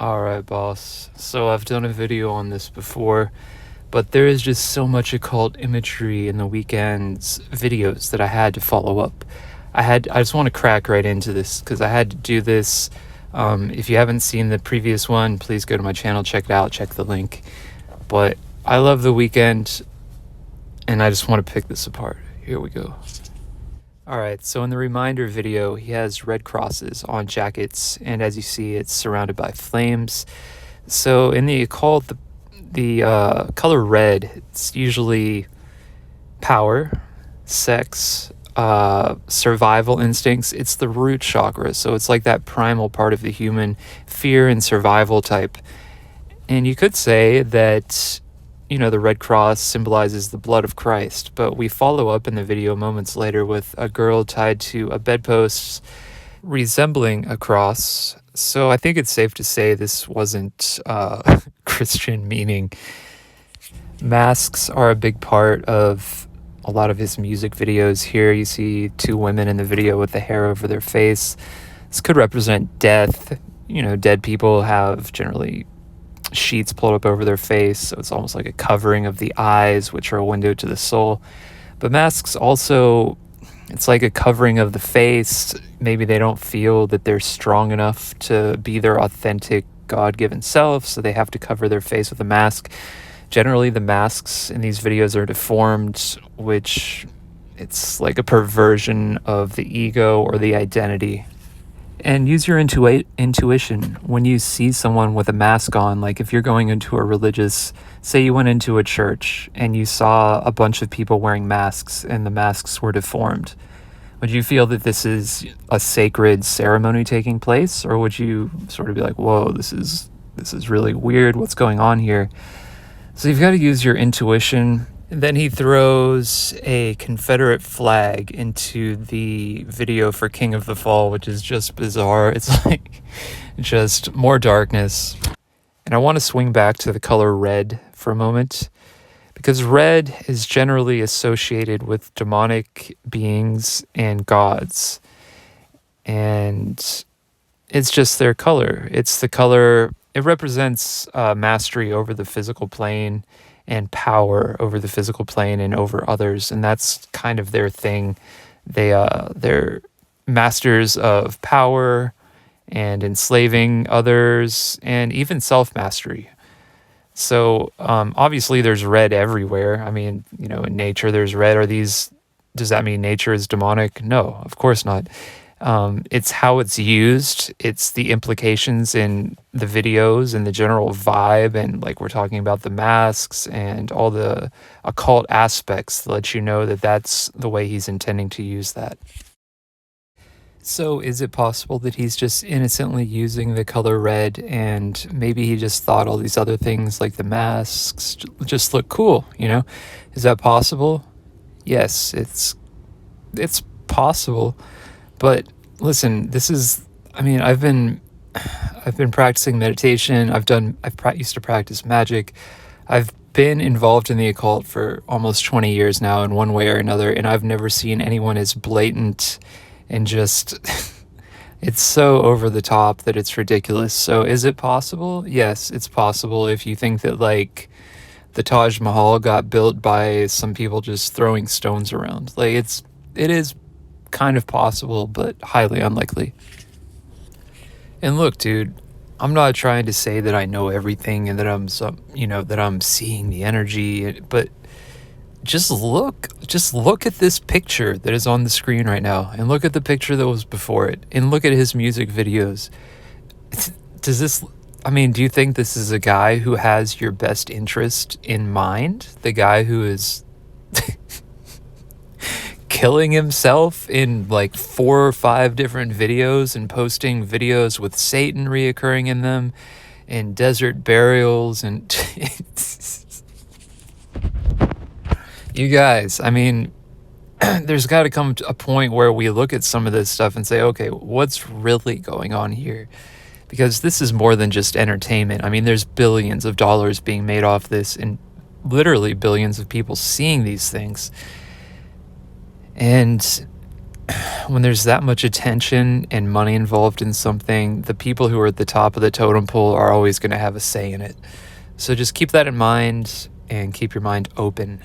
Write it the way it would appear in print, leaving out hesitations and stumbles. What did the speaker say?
Alright, boss. So I've done a video on this before, but there is just so much occult imagery in the Weeknd's videos that I had to follow up. I just want to crack right into this because I had to do this. If you haven't seen the previous one, please go to my channel, check it out, check the link. But I love the Weeknd, and I just want to pick this apart. Here we go. Alright, so in the reminder video, he has red crosses on jackets, and as you see, it's surrounded by flames. So in the occult, the color red, it's usually power, sex, survival instincts. It's the root chakra, so it's like that primal part of the human, fear and survival type. And you could say that the red cross symbolizes the blood of Christ, but we follow up in the video moments later with a girl tied to a bedpost resembling a cross. So I think it's safe to say this wasn't Christian meaning. Masks are a big part of a lot of his music videos. Here you see two women in the video with the hair over their face. This could represent death. Dead people have generally sheets pulled up over their face, so it's almost like a covering of the eyes, which are a window to the soul. But masks also, it's like a covering of the face. Maybe they don't feel that they're strong enough to be their authentic God-given self, so they have to cover their face with a mask. Generally, the masks in these videos are deformed, which it's like a perversion of the ego or the identity. And use your intuition when you see someone with a mask on. Like if you're going into a religious, say you went into a church and you saw a bunch of people wearing masks and the masks were deformed, would you feel that this is a sacred ceremony taking place, or would you sort of be like, whoa, this is really weird, what's going on here? So you've got to use your intuition. And then he throws a Confederate flag into the video for King of the Fall, which is just bizarre. It's like just more darkness. And I want to swing back to the color red for a moment, because red is generally associated with demonic beings and gods. And it's just their color. It's the color, it represents mastery over the physical plane and power over the physical plane and over others, and that's kind of their thing. They're masters of power and enslaving others and even self-mastery. So obviously there's red everywhere. I mean, in nature there's red. Does that mean nature is demonic? No, of course not. It's how it's used. It's the implications in the videos and the general vibe. And like we're talking about the masks and all the occult aspects that let you know that that's the way he's intending to use that. So is it possible that he's just innocently using the color red and maybe he just thought all these other things like the masks just look cool, Is that possible? Yes, it's possible. But listen, I've been practicing meditation. Used to practice magic. I've been involved in the occult for almost 20 years now in one way or another, and I've never seen anyone as blatant and just it's so over the top that it's ridiculous. So is it possible? Yes, it's possible if you think that like the Taj Mahal got built by some people just throwing stones around. Like it is kind of possible, but highly unlikely. And look, dude, I'm not trying to say that I know everything and that I'm seeing the energy, but just look at this picture that is on the screen right now, and look at the picture that was before it, and look at his music videos. Do you think this is a guy who has your best interest in mind? The guy who is killing himself in like 4 or 5 different videos and posting videos with Satan reoccurring in them and desert burials and you guys, there's got to come to a point where we look at some of this stuff and say, okay, what's really going on here? Because this is more than just entertainment. There's billions of dollars being made off this and literally billions of people seeing these things. And when there's that much attention and money involved in something, the people who are at the top of the totem pole are always going to have a say in it. So just keep that in mind and keep your mind open.